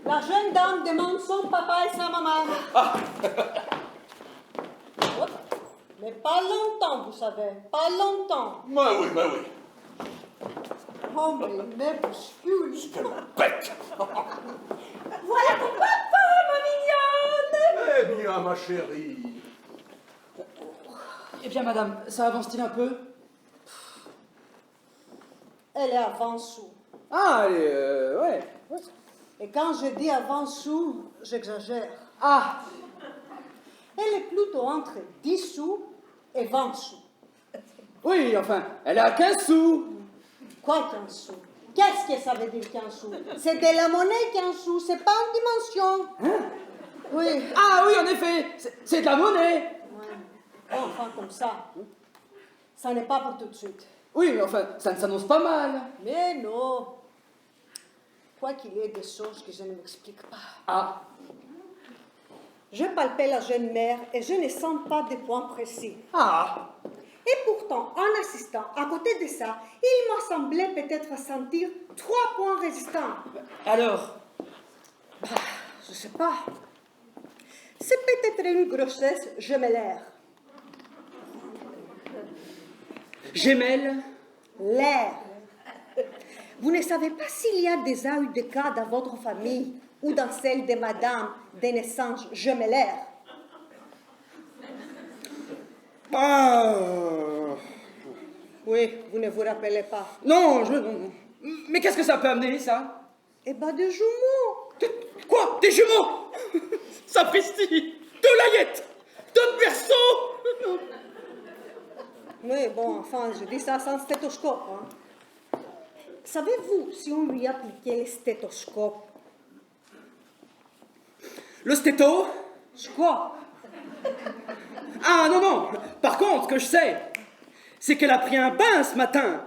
La jeune dame demande son papa et sa maman. Ah. Mais pas longtemps, vous savez, pas longtemps. Bah oui. Oh, mais il m'ébuscule. Quelle bête. Voilà ton papa, ma mignonne. Eh bien, ma chérie. Eh bien, madame, ça avance-t-il un peu? Elle est avant sous. Ah, allez, ouais. Et quand je dis avant sous, j'exagère. Ah. Elle est plutôt entre 10 sous et 20 sous. Oui, enfin, elle a 15 sous. Quoi 15 sous? Qu'est-ce que ça veut dire 15 sous? C'est de la monnaie 15 sous, c'est pas en dimension. Hein? Oui. Ah oui, en effet, c'est de la monnaie. Ouais. Enfin, comme ça. Ça n'est pas pour tout de suite. Oui, mais enfin, ça ne s'annonce pas mal. Mais non. Quoi qu'il y ait des choses que je ne m'explique pas. Ah. Je palpais la jeune mère et je ne sens pas de points précis. Ah. Et pourtant, en assistant, à côté de ça, il m'a semblé peut-être sentir 3 points résistants. Alors? Je sais pas. C'est peut-être une grossesse gemellaire. Gemelle? L'air. Vous ne savez pas s'il y a déjà eu des cas dans votre famille ou dans celle de madame des naissances gemellaires? Oui, vous ne vous rappelez pas. Non, non. Mais qu'est-ce que ça peut amener, ça? Eh ben, des jumeaux. Quoi? Des jumeaux? Sapristi! De layette! De berceau! Oui, bon, enfin, je dis ça sans stéthoscope. Hein. Savez-vous si on lui appliquait le stéthoscope? Le stéto? Quoi? Ah non, non. Par contre, ce que je sais, c'est qu'elle a pris un bain ce matin.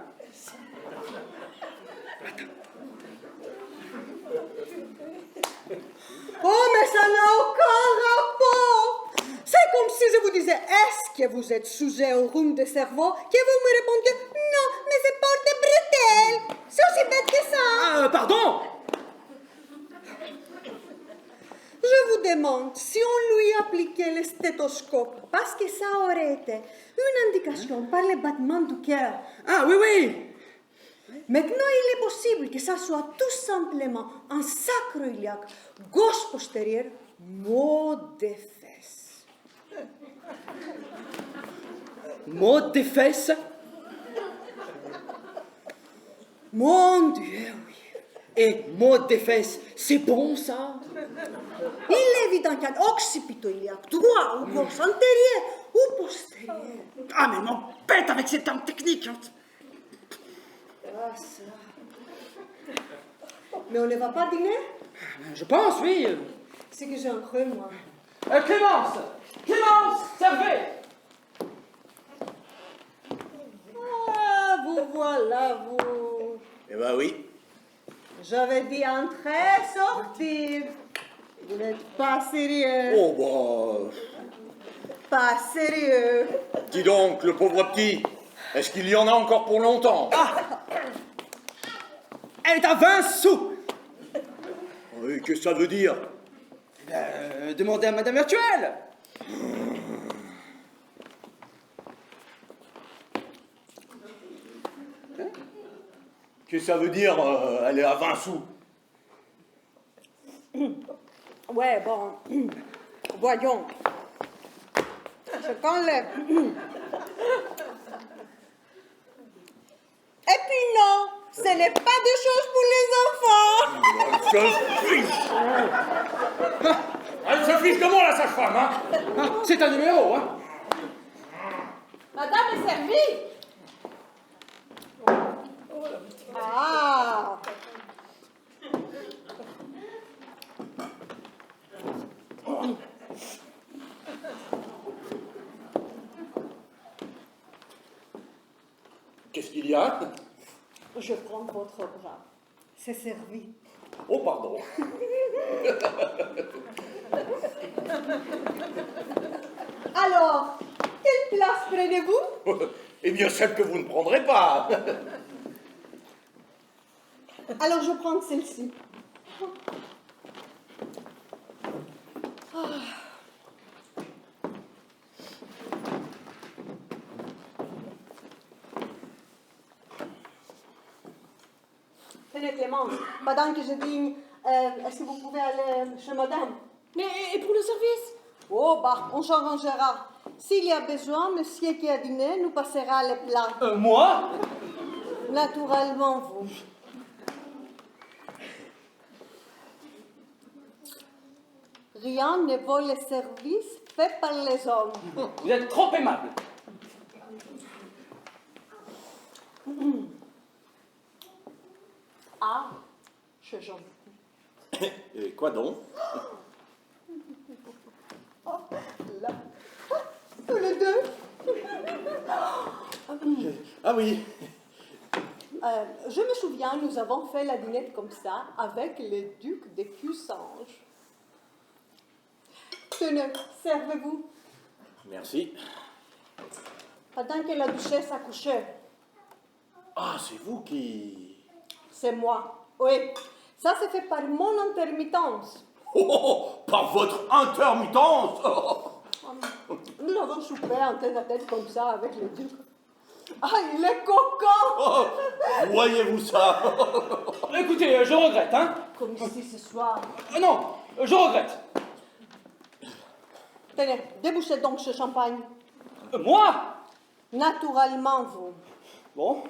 Oh, mais ça n'a aucun rapport. C'est comme si je vous disais, est-ce que vous êtes sujet au rhume de cerveau, que vous me répondiez, non, mais c'est porte bretelle. C'est aussi bête que ça. Ah, pardon. Je vous demande si on lui appliquait le stéthoscope, parce que ça aurait été une indication par les battements du cœur. Ah oui, oui. Maintenant, il est possible que ça soit tout simplement un sacro-iliaque gauche postérieure, mot des fesses. Mot des fesses? Mon Dieu, oui. Et mot des fesses, c'est bon ça? Il est évident qu'il y a un occipito-iliaque, droit ou gauche, antérieur ou postérieur. Ah, mais m'embête avec ces termes techniques. Hein. Ah, ça. Mais on ne va pas dîner? Je pense, oui. C'est que j'ai un creux, moi. Clémence! Clémence, servez! Ah, vous voilà, vous. Eh ben oui. J'avais dit entrer, sortir. Vous n'êtes pas sérieux. Oh Pas sérieux. dis donc, le pauvre petit, est-ce qu'il y en a encore pour longtemps? Elle est à 20 sous! Oui, qu'est-ce que ça veut dire? Demandez à Madame Virtuelle! Qu'est-ce que ça veut dire, elle est à 20 sous? Ouais, bon. Voyons. Je t'enlève. Et puis non, ce n'est pas des choses pour les enfants. Elle se fiche de moi, la sage-femme, hein? C'est un numéro, hein? Madame est servie. Ah. Qu'est-ce qu'il y a? Je prends votre bras. C'est servi. Oh, pardon. Alors, quelle place prenez-vous? Eh bien, celle que vous ne prendrez pas. Alors, je prends celle-ci. Tenez, Clémence, pendant que je dîne, est-ce que vous pouvez aller chez madame? Mais et pour le service? Oh, bah, on s'arrangera. S'il y a besoin, monsieur qui a dîné nous passera les plats. Moi? Naturellement, vous. Rien ne vaut les services faits par les hommes. Vous êtes trop aimable. Ah, c'est gentil. Et quoi donc? Là, tous les deux. Ah oui. Je me souviens, nous avons fait la dînette comme ça avec le duc de Cussange. Tenez, servez-vous. Merci. Pendant que la duchesse accouchait. Ah, c'est vous qui... C'est moi. Oui. Ça, c'est fait par mon intermittence. Oh, par votre intermittence. Nous avons soupé en tête-à-tête comme ça avec le duc. Ah, il est coquin. Oh, voyez-vous ça? Écoutez, je regrette, hein? Comme ici ce soir. Non, je regrette. Tenez, débouchez donc ce champagne. Moi? Naturellement, vous. Bon.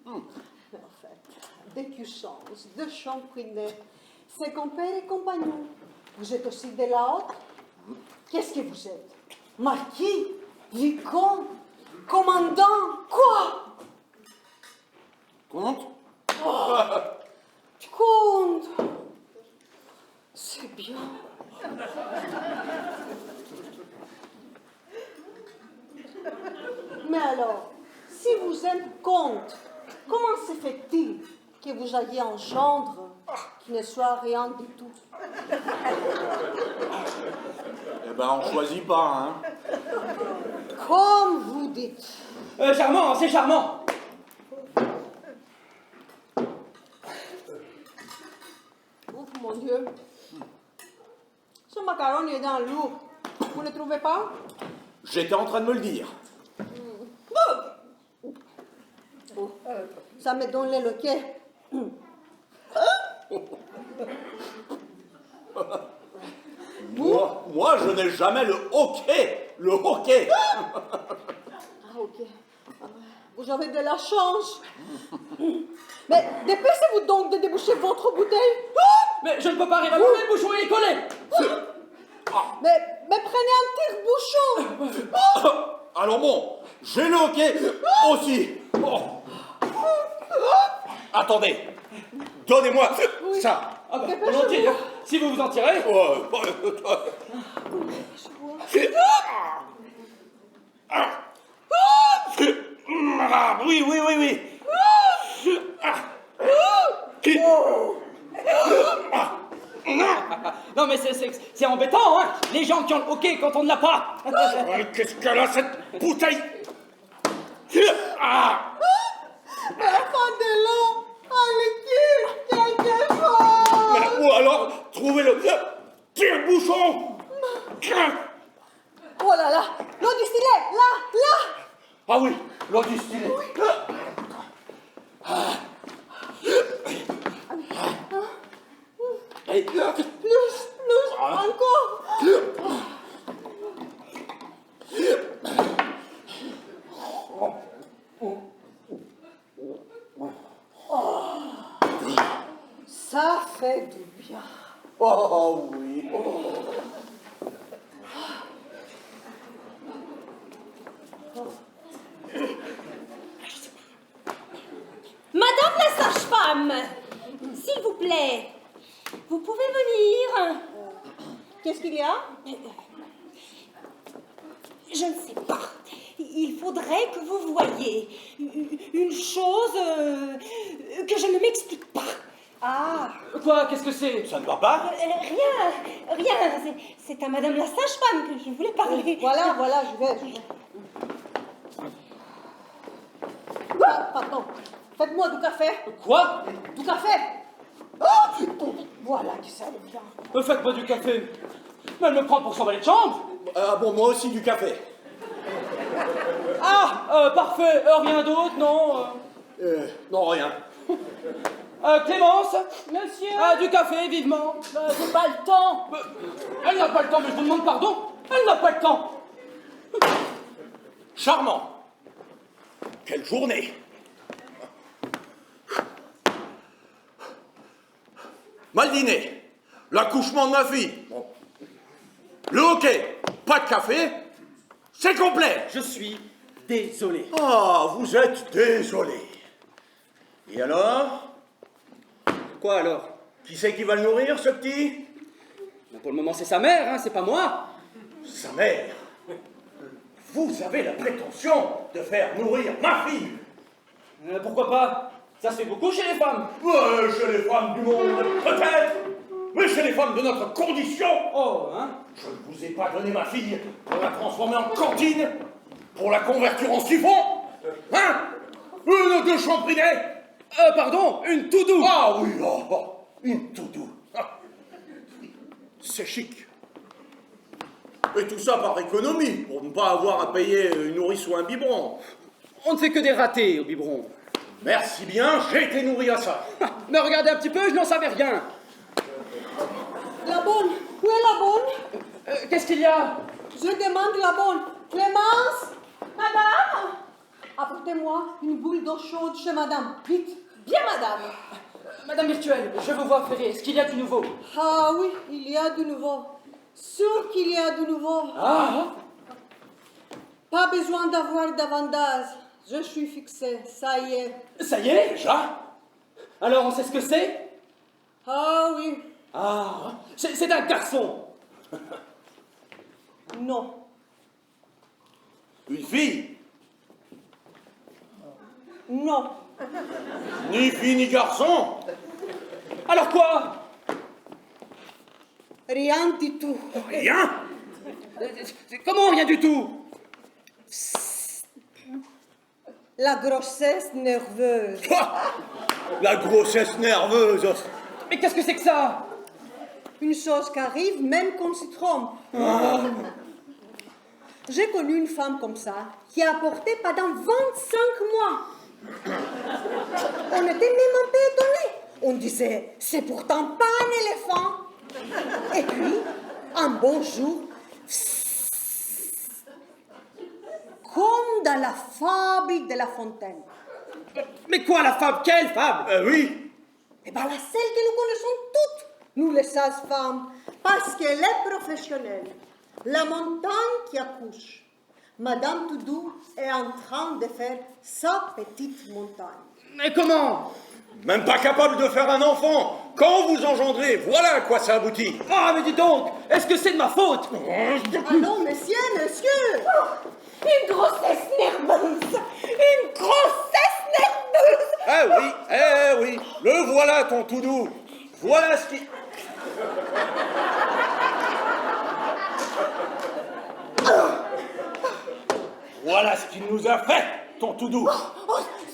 En fait, des Cussanges, de Champrinet, c'est compère et compagnon. Vous êtes aussi de la haute? Qu'est-ce que vous êtes? Marquis? Vicomte? Commandant? Quoi? Compte. Compte. C'est bien. Mais alors, si vous êtes compte, comment se fait-il que vous ayez un gendre qui ne soit rien du tout? Eh ben, on choisit pas, hein. Comme vous dites. Charmant, c'est charmant. Ouf, mon Dieu. Ce macaroni est dans l'eau. Vous ne le trouvez pas? J'étais en train de me le dire. Ça me donne les loquets. Moi, je n'ai jamais le hoquet. Le hoquet. Ah, ok. Vous avez de la chance. Mais dépêchez-vous donc de déboucher votre bouteille. Mais je ne peux pas arriver à couper, le bouchon il est collé. Mais prenez un tire-bouchon. Alors bon, j'ai le hoquet aussi. Oh. Attendez. Donnez-moi ça. Ah bah, volontiers, hein. Si vous vous en tirez. Oui. Non mais c'est embêtant, hein. Les gens qui ont le hockey quand on ne l'a pas. Qu'est-ce qu'elle a cette bouteille? Mais attendez-le. Allez, quelque chose. Ou alors, trouvez le tire-bouchon. Oh là là, l'eau distillée, là. Ah oui, l'eau distillée. Plus, encore. Ça fait du bien. Oh oui. Madame la sage-femme, s'il vous plaît, vous pouvez venir. Qu'est-ce qu'il y a? Je ne sais pas. Il faudrait que vous voyiez une chose que je ne m'explique pas. Ah. Quoi? Qu'est-ce que c'est? Ça ne va pas? Rien. C'est à Madame la sage-femme que je voulais parler. Voilà, je vais. Pardon. Faites-moi du café. Quoi? Du café. Oh, voilà que ça allait bien. Faites-moi du café. Mais elle me prend pour son valet de chambre. Ah bon, moi aussi du café. Ah, parfait. Rien d'autre, non? Non, rien. Clémence? Monsieur? Du café, vivement. J'ai pas le temps. Elle n'a pas le temps, mais je vous demande pardon. Elle n'a pas le temps. Charmant. Quelle journée. Mal dîné. L'accouchement de ma fille. Bon. Le hockey. Pas de café. C'est complet. Je suis désolé. Ah, vous êtes désolé. Et alors? Quoi alors? Qui c'est qui va le nourrir, ce petit? Pour le moment, c'est sa mère, hein, c'est pas moi. Sa mère? Vous avez la prétention de faire nourrir ma fille? Pourquoi pas? Ça se fait beaucoup chez les femmes. Chez les femmes du monde, peut-être. Mais chez les femmes de notre condition. Oh, hein? Je ne vous ai pas donné ma fille pour la transformer en cantine, pour la convertir en siphon. Hein? Une de champrinet. Pardon, une toudou. Ah oui, une toudou. C'est chic. Et tout ça par économie, pour ne pas avoir à payer une nourrice ou un biberon. On ne fait que des ratés au biberon. Merci bien, j'ai été nourri à ça. Mais regardez un petit peu, je n'en savais rien. La bonne, où est la bonne? Qu'est-ce qu'il y a? Je demande la bonne. Clémence? Madame? Apportez-moi une boule d'eau chaude chez madame, vite. Bien, madame. Madame Virtuelle, je veux voir Ferré. Est-ce qu'il y a du nouveau? Ah oui, il y a du nouveau. Sûr qu'il y a du nouveau. Ah. Pas besoin d'avoir davantage. Je suis fixée, ça y est. Ça y est, déjà? Alors on sait ce que c'est? Ah oui. Ah, c'est un garçon. Non. Une fille? Non. Ni fille ni garçon? Alors quoi? Rien du tout. Rien? Comment rien du tout? La grossesse nerveuse. La grossesse nerveuse. Mais qu'est-ce que c'est que ça? Une chose qui arrive même qu'on s'y trompe. J'ai connu une femme comme ça qui a avorté pendant 25 mois. On était même un peu étonnés. On disait, c'est pourtant pas un éléphant. Et puis, un bon jour, comme dans la fable de La Fontaine. Mais quoi, la fable? Quelle fable? Oui. Eh bien, la celle que nous connaissons toutes, nous les sages-femmes, parce qu'elle est professionnelle. La montagne qui accouche. Madame Toudou est en train de faire sa petite montagne. Mais comment? Même pas capable de faire un enfant. Quand vous engendrez, voilà à quoi ça aboutit. Ah, mais dis donc, est-ce que c'est de ma faute? Ah non, monsieur, monsieur. Une grossesse nerveuse. Une grossesse nerveuse. Eh oui, le voilà ton Toudou. Voilà ce qui... Voilà ce qu'il nous a fait, ton Toudou.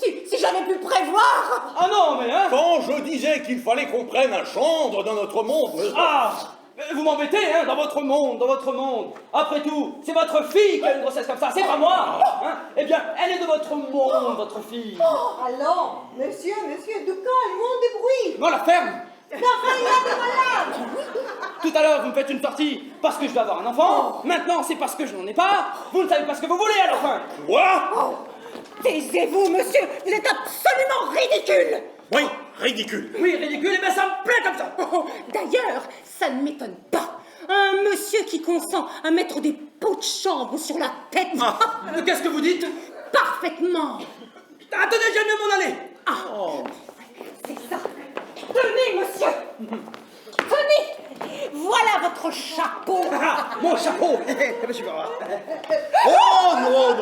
Si j'avais pu prévoir. Ah non, mais hein. Quand je disais qu'il fallait qu'on prenne un gendre dans notre monde... Ah, vous m'embêtez, hein, dans votre monde, dans votre monde. Après tout, c'est votre fille qui a une grossesse comme ça, c'est pas moi. Hein. Eh bien, elle est de votre monde, votre fille. Alors, monsieur, de calmons des bruits. Non, la ferme. Car il y a des malades. Tout à l'heure, vous me faites une sortie parce que je dois avoir un enfant. Maintenant, c'est parce que je n'en ai pas. Vous ne savez pas ce que vous voulez à la fin. Quoi? Taisez-vous, monsieur. Vous êtes absolument ridicule. Oui, ridicule. Oui, ridicule, et bien ça me plaît comme ça. D'ailleurs, ça ne m'étonne pas. Un monsieur qui consent à mettre des pots de chambre sur la tête. Qu'est-ce que vous dites? Parfaitement. Attendez, je viens de m'en aller. C'est ça. Tenez, monsieur. Tenez. Voilà votre chapeau. Mon chapeau. Oh non.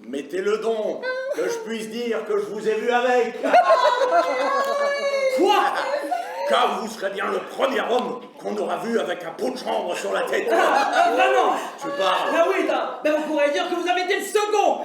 Mettez-le donc, que je puisse dire que je vous ai vu avec. Quoi? Car vous serez bien le premier homme qu'on aura vu avec un pot de chambre sur la tête. Vraiment? Tu parles. Ah oui, ben vous pourrez dire que vous avez été le second.